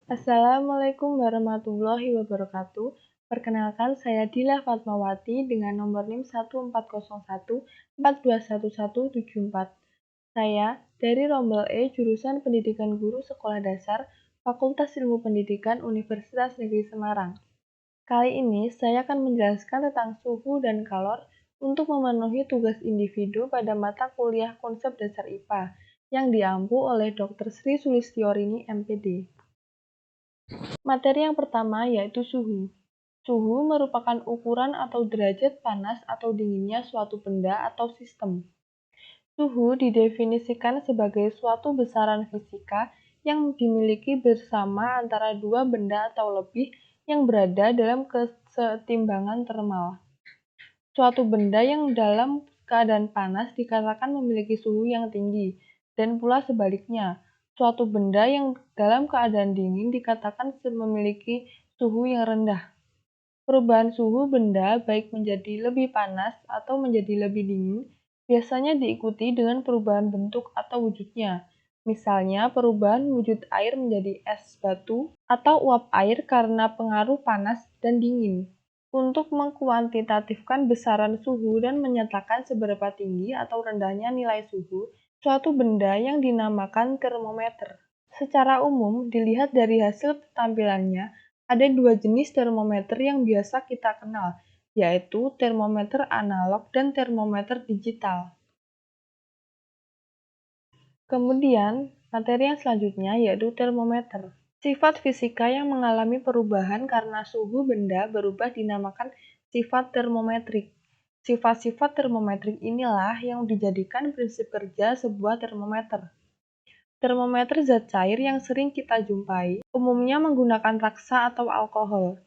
Assalamualaikum warahmatullahi wabarakatuh. Perkenalkan, saya Dila Fatmawati dengan nomor NIM 14014211174. Saya dari Rombel E, jurusan Pendidikan Guru Sekolah Dasar, Fakultas Ilmu Pendidikan Universitas Negeri Semarang. Kali ini saya akan menjelaskan tentang suhu dan kalor untuk memenuhi tugas individu pada mata kuliah konsep dasar IPA yang diampu oleh Dr. Sri Sulistyorini MPD. Materi yang pertama yaitu suhu. Suhu merupakan ukuran atau derajat panas atau dinginnya suatu benda atau sistem. Suhu didefinisikan sebagai suatu besaran fisika yang dimiliki bersama antara dua benda atau lebih yang berada dalam kesetimbangan termal. Suatu benda yang dalam keadaan panas dikatakan memiliki suhu yang tinggi, dan pula sebaliknya, suatu benda yang dalam keadaan dingin dikatakan memiliki suhu yang rendah. Perubahan suhu benda baik menjadi lebih panas atau menjadi lebih dingin biasanya diikuti dengan perubahan bentuk atau wujudnya. Misalnya, perubahan wujud air menjadi es batu atau uap air karena pengaruh panas dan dingin. Untuk mengkuantitatifkan besaran suhu dan menyatakan seberapa tinggi atau rendahnya nilai suhu suatu benda yang dinamakan termometer. Secara umum, dilihat dari hasil tampilannya, ada dua jenis termometer yang biasa kita kenal, yaitu termometer analog dan termometer digital. Kemudian, materi yang selanjutnya yaitu termometer. Sifat fisika yang mengalami perubahan karena suhu benda berubah dinamakan sifat termometrik. Sifat-sifat termometrik inilah yang dijadikan prinsip kerja sebuah termometer. Termometer zat cair yang sering kita jumpai, umumnya menggunakan raksa atau alkohol.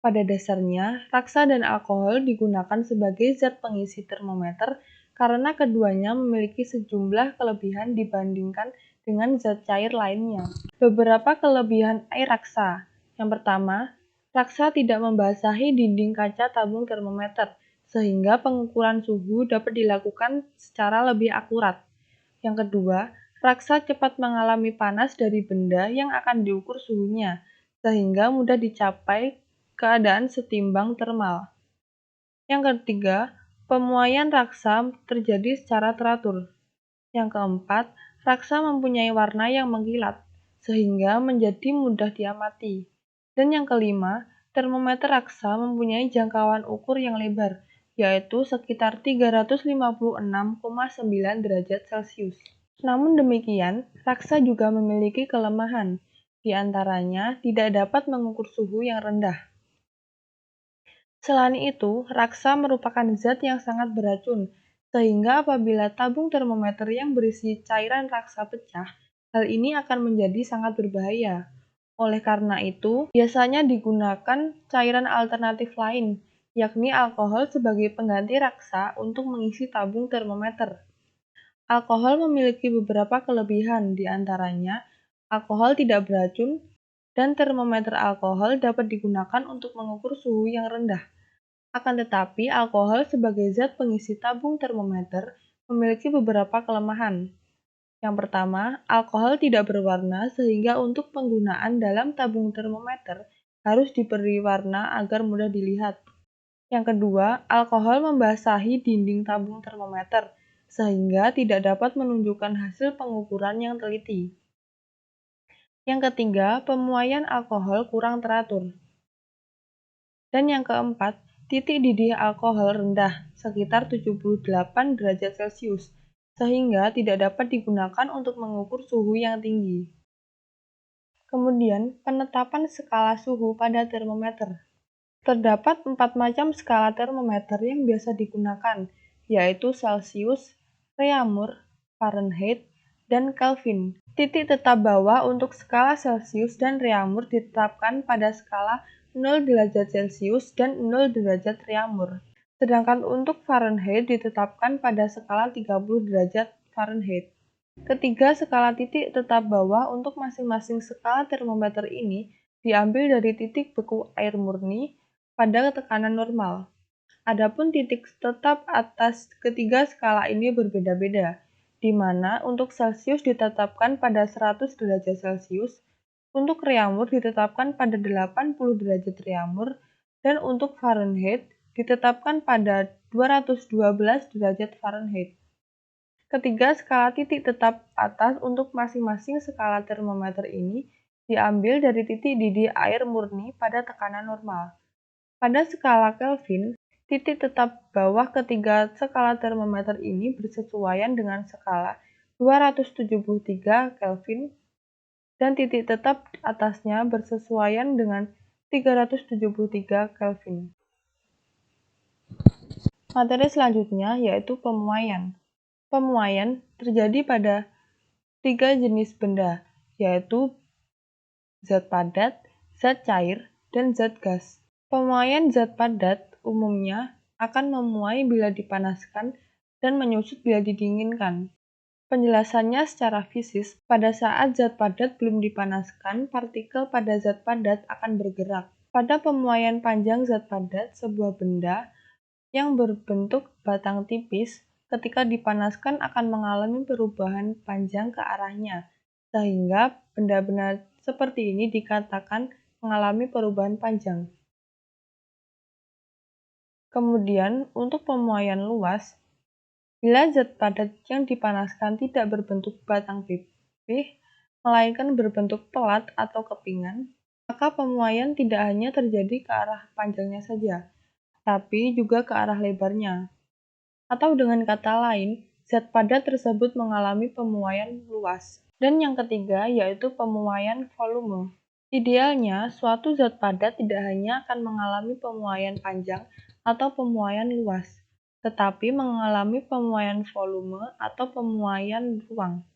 Pada dasarnya, raksa dan alkohol digunakan sebagai zat pengisi termometer karena keduanya memiliki sejumlah kelebihan dibandingkan dengan zat cair lainnya. Beberapa kelebihan air raksa. Yang pertama, raksa tidak membasahi dinding kaca tabung termometer, sehingga pengukuran suhu dapat dilakukan secara lebih akurat. Yang kedua, raksa cepat mengalami panas dari benda yang akan diukur suhunya, sehingga mudah dicapai keadaan setimbang termal. Yang ketiga, pemuaian raksa terjadi secara teratur. Yang keempat, raksa mempunyai warna yang mengkilat, sehingga menjadi mudah diamati. Dan yang kelima, termometer raksa mempunyai jangkauan ukur yang lebar, yaitu sekitar 356,9 derajat Celcius. Namun demikian, raksa juga memiliki kelemahan, di antaranya tidak dapat mengukur suhu yang rendah. Selain itu, raksa merupakan zat yang sangat beracun, sehingga apabila tabung termometer yang berisi cairan raksa pecah, hal ini akan menjadi sangat berbahaya. Oleh karena itu, biasanya digunakan cairan alternatif lain, yakni alkohol sebagai pengganti raksa untuk mengisi tabung termometer. Alkohol memiliki beberapa kelebihan, di antaranya alkohol tidak beracun, dan termometer alkohol dapat digunakan untuk mengukur suhu yang rendah. Akan tetapi, alkohol sebagai zat pengisi tabung termometer memiliki beberapa kelemahan. Yang pertama, alkohol tidak berwarna sehingga untuk penggunaan dalam tabung termometer harus diberi warna agar mudah dilihat. Yang kedua, alkohol membasahi dinding tabung termometer sehingga tidak dapat menunjukkan hasil pengukuran yang teliti. Yang ketiga, pemuaian alkohol kurang teratur. Dan yang keempat, titik didih alkohol rendah, sekitar 78 derajat Celcius, sehingga tidak dapat digunakan untuk mengukur suhu yang tinggi. Kemudian, penetapan skala suhu pada termometer. Terdapat 4 macam skala termometer yang biasa digunakan, yaitu Celcius, Reaumur, Fahrenheit, dan Kelvin. Titik tetap bawah untuk skala Celcius dan Reaumur ditetapkan pada skala 0 derajat Celcius dan 0 derajat Reaumur. Sedangkan untuk Fahrenheit ditetapkan pada skala 30 derajat Fahrenheit. Ketiga skala titik tetap bawah untuk masing-masing skala termometer ini diambil dari titik beku air murni pada tekanan normal. Adapun titik tetap atas ketiga skala ini berbeda-beda, di mana untuk Celcius ditetapkan pada 100 derajat Celcius, Untuk Reaumur ditetapkan pada 80 derajat Reaumur dan untuk Fahrenheit ditetapkan pada 212 derajat Fahrenheit. Ketiga, skala titik tetap atas untuk masing-masing skala termometer ini diambil dari titik didih air murni pada tekanan normal. Pada skala Kelvin, titik tetap bawah ketiga skala termometer ini bersesuaian dengan skala 273 Kelvin dan titik tetap atasnya bersesuaian dengan 373 Kelvin. Materi selanjutnya yaitu pemuaian. Pemuaian terjadi pada 3 jenis benda, yaitu zat padat, zat cair, dan zat gas. Pemuaian zat padat umumnya akan memuai bila dipanaskan dan menyusut bila didinginkan. Penjelasannya secara fisis, pada saat zat padat belum dipanaskan, partikel pada zat padat akan bergerak. Pada pemuaian panjang zat padat, sebuah benda yang berbentuk batang tipis ketika dipanaskan akan mengalami perubahan panjang ke arahnya, sehingga benda-benda seperti ini dikatakan mengalami perubahan panjang. Kemudian, untuk pemuaian luas, bila zat padat yang dipanaskan tidak berbentuk batang pipih, melainkan berbentuk pelat atau kepingan, maka pemuaian tidak hanya terjadi ke arah panjangnya saja, tapi juga ke arah lebarnya. Atau dengan kata lain, zat padat tersebut mengalami pemuaian luas. Dan yang ketiga yaitu pemuaian volume. Idealnya, suatu zat padat tidak hanya akan mengalami pemuaian panjang atau pemuaian luas, tetapi mengalami pemuaian volume atau pemuaian ruang.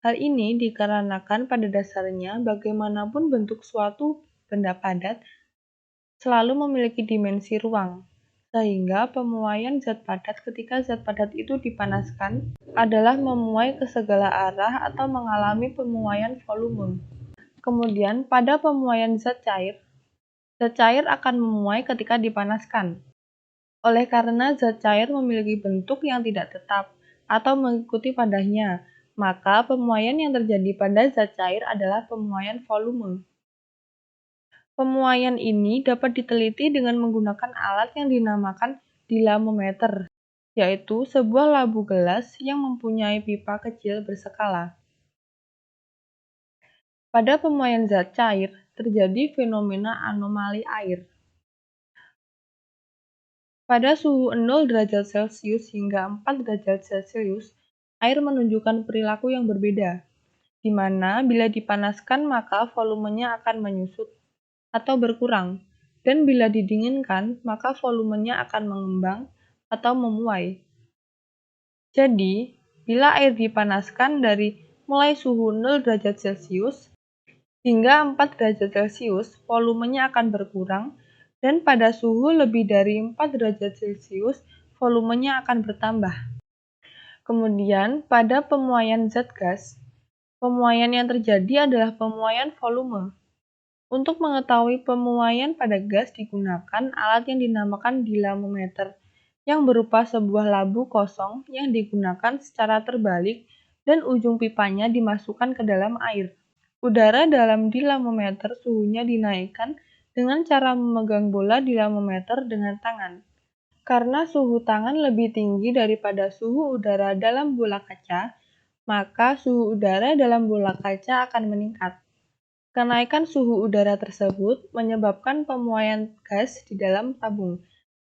Hal ini dikarenakan pada dasarnya bagaimanapun bentuk suatu benda padat selalu memiliki dimensi ruang, sehingga pemuaian zat padat ketika zat padat itu dipanaskan adalah memuai ke segala arah atau mengalami pemuaian volume. Kemudian, pada pemuaian zat cair akan memuai ketika dipanaskan. Oleh karena zat cair memiliki bentuk yang tidak tetap atau mengikuti padanya, maka pemuaian yang terjadi pada zat cair adalah pemuaian volume. Pemuaian ini dapat diteliti dengan menggunakan alat yang dinamakan dynamometer, yaitu sebuah labu gelas yang mempunyai pipa kecil berskala. Pada pemuaian zat cair, terjadi fenomena anomali air. Pada suhu 0 derajat Celcius hingga 4 derajat Celcius, air menunjukkan perilaku yang berbeda, di mana bila dipanaskan maka volumenya akan menyusut atau berkurang, dan bila didinginkan maka volumenya akan mengembang atau memuai. Jadi, bila air dipanaskan dari mulai suhu 0 derajat Celcius hingga 4 derajat Celcius, volumenya akan berkurang, dan pada suhu lebih dari 4 derajat Celcius, volumenya akan bertambah. Kemudian, pada pemuaian zat gas, pemuaian yang terjadi adalah pemuaian volume. Untuk mengetahui pemuaian pada gas digunakan alat yang dinamakan dynamometer, yang berupa sebuah labu kosong yang digunakan secara terbalik dan ujung pipanya dimasukkan ke dalam air. Udara dalam dynamometer suhunya dinaikkan dengan cara memegang bola dynamometer dengan tangan. Karena suhu tangan lebih tinggi daripada suhu udara dalam bola kaca, maka suhu udara dalam bola kaca akan meningkat. Kenaikan suhu udara tersebut menyebabkan pemuaian gas di dalam tabung,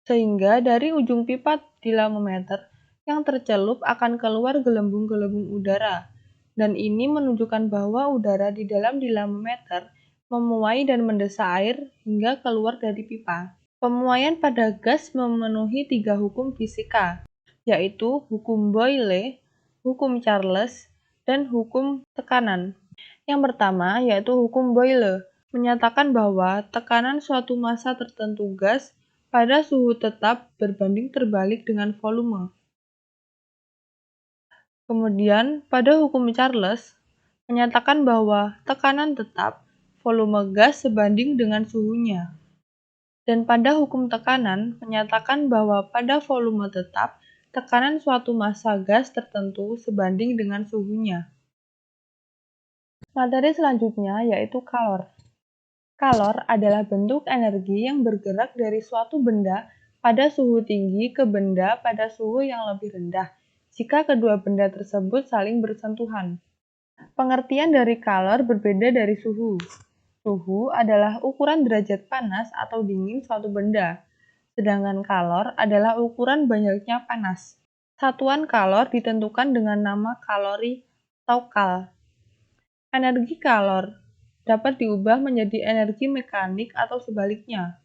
sehingga dari ujung pipa dynamometer yang tercelup akan keluar gelembung-gelembung udara, dan ini menunjukkan bahwa udara di dalam dynamometer memuai dan mendesah air hingga keluar dari pipa. Pemuaian pada gas memenuhi 3 hukum fisika, yaitu hukum Boyle, hukum Charles, dan hukum tekanan. Yang pertama yaitu hukum Boyle, menyatakan bahwa tekanan suatu massa tertentu gas pada suhu tetap berbanding terbalik dengan volume. Kemudian, pada hukum Charles, menyatakan bahwa tekanan tetap volume gas sebanding dengan suhunya. Dan pada hukum tekanan, menyatakan bahwa pada volume tetap, tekanan suatu massa gas tertentu sebanding dengan suhunya. Materi selanjutnya yaitu kalor. Kalor adalah bentuk energi yang bergerak dari suatu benda pada suhu tinggi ke benda pada suhu yang lebih rendah, jika kedua benda tersebut saling bersentuhan. Pengertian dari kalor berbeda dari suhu. Suhu adalah ukuran derajat panas atau dingin suatu benda, sedangkan kalor adalah ukuran banyaknya panas. Satuan kalor ditentukan dengan nama kalori atau kal. Energi kalor dapat diubah menjadi energi mekanik atau sebaliknya.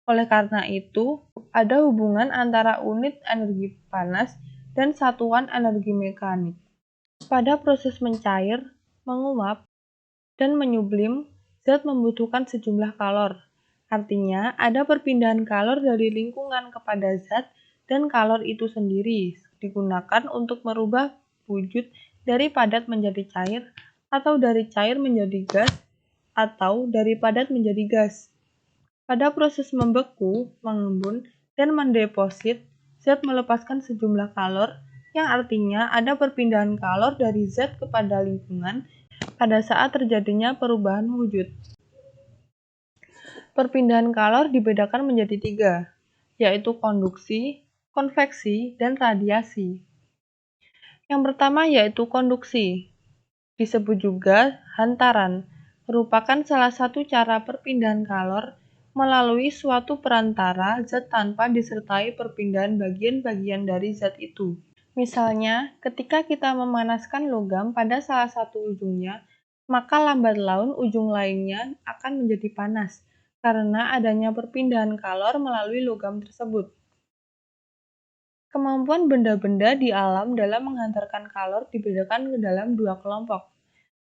Oleh karena itu, ada hubungan antara unit energi panas dan satuan energi mekanik. Pada proses mencair, menguap, dan menyublim, zat membutuhkan sejumlah kalor. Artinya, ada perpindahan kalor dari lingkungan kepada zat dan kalor itu sendiri digunakan untuk merubah wujud dari padat menjadi cair, atau dari cair menjadi gas, atau dari padat menjadi gas. Pada proses membeku, mengembun, dan mendeposit, zat melepaskan sejumlah kalor, yang artinya ada perpindahan kalor dari zat kepada lingkungan pada saat terjadinya perubahan wujud. Perpindahan kalor dibedakan menjadi 3, yaitu konduksi, konveksi, dan radiasi. Yang pertama yaitu konduksi, disebut juga hantaran, merupakan salah satu cara perpindahan kalor melalui suatu perantara zat tanpa disertai perpindahan bagian-bagian dari zat itu. Misalnya, ketika kita memanaskan logam pada salah satu ujungnya, maka lambat laun ujung lainnya akan menjadi panas, karena adanya perpindahan kalor melalui logam tersebut. Kemampuan benda-benda di alam dalam menghantarkan kalor dibedakan ke dalam 2 kelompok.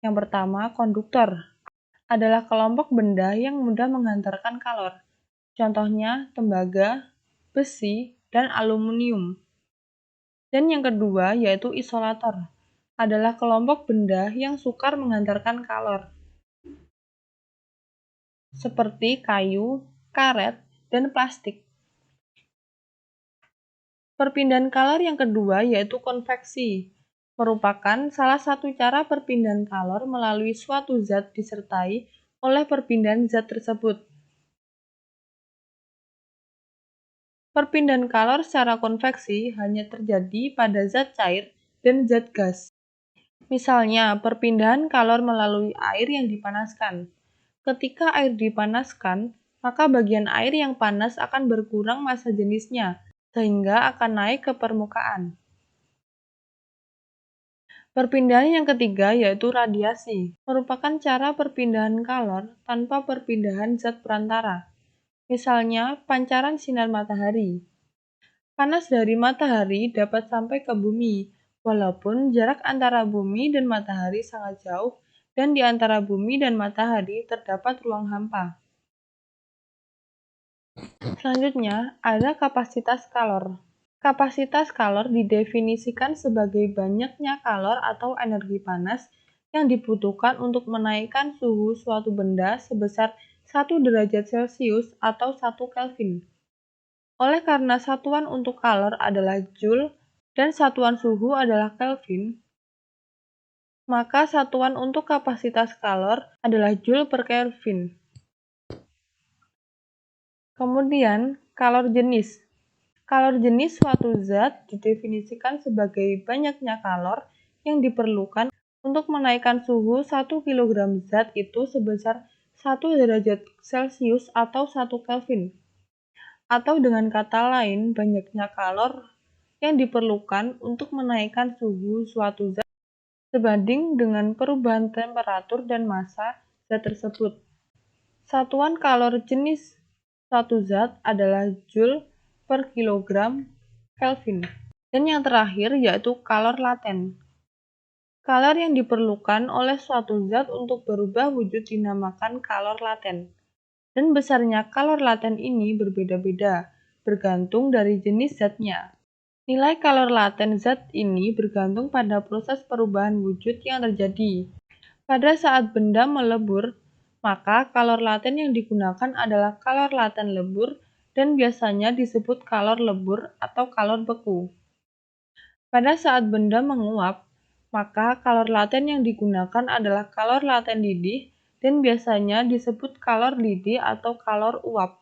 Yang pertama, konduktor adalah kelompok benda yang mudah menghantarkan kalor. Contohnya tembaga, besi, dan aluminium. Dan yang kedua yaitu isolator, adalah kelompok benda yang sukar menghantarkan kalor, seperti kayu, karet, dan plastik. Perpindahan kalor yang kedua yaitu konveksi, merupakan salah satu cara perpindahan kalor melalui suatu zat disertai oleh perpindahan zat tersebut. Perpindahan kalor secara konveksi hanya terjadi pada zat cair dan zat gas. Misalnya, perpindahan kalor melalui air yang dipanaskan. Ketika air dipanaskan, maka bagian air yang panas akan berkurang massa jenisnya, sehingga akan naik ke permukaan. Perpindahan yang ketiga yaitu radiasi, merupakan cara perpindahan kalor tanpa perpindahan zat perantara. Misalnya, pancaran sinar matahari. Panas dari matahari dapat sampai ke bumi, walaupun jarak antara bumi dan matahari sangat jauh, dan di antara bumi dan matahari terdapat ruang hampa. Selanjutnya, ada kapasitas kalor. Kapasitas kalor didefinisikan sebagai banyaknya kalor atau energi panas yang dibutuhkan untuk menaikkan suhu suatu benda sebesar 1 derajat Celcius atau 1 Kelvin. Oleh karena satuan untuk kalor adalah Joule dan satuan suhu adalah Kelvin, maka satuan untuk kapasitas kalor adalah Joule per Kelvin. Kemudian, kalor jenis. Kalor jenis suatu zat didefinisikan sebagai banyaknya kalor yang diperlukan untuk menaikkan suhu 1 kg zat itu sebesar 1 derajat Celcius atau 1 Kelvin. Atau dengan kata lain, banyaknya kalor yang diperlukan untuk menaikkan suhu suatu zat sebanding dengan perubahan temperatur dan massa zat tersebut. Satuan kalor jenis suatu zat adalah Joule per kilogram Kelvin. Dan yang terakhir yaitu kalor laten. Kalor yang diperlukan oleh suatu zat untuk berubah wujud dinamakan kalor laten. Dan besarnya kalor laten ini berbeda-beda, bergantung dari jenis zatnya. Nilai kalor laten zat ini bergantung pada proses perubahan wujud yang terjadi. Pada saat benda melebur, maka kalor laten yang digunakan adalah kalor laten lebur dan biasanya disebut kalor lebur atau kalor beku. Pada saat benda menguap, Maka kalor laten yang digunakan adalah kalor laten didih dan biasanya disebut kalor didih atau kalor uap.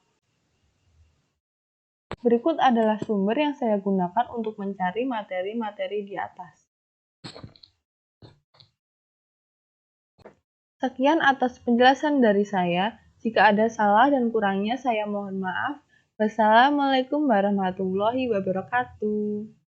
Berikut adalah sumber yang saya gunakan untuk mencari materi-materi di atas. Sekian atas penjelasan dari saya. Jika ada salah dan kurangnya saya mohon maaf. Wassalamualaikum warahmatullahi wabarakatuh.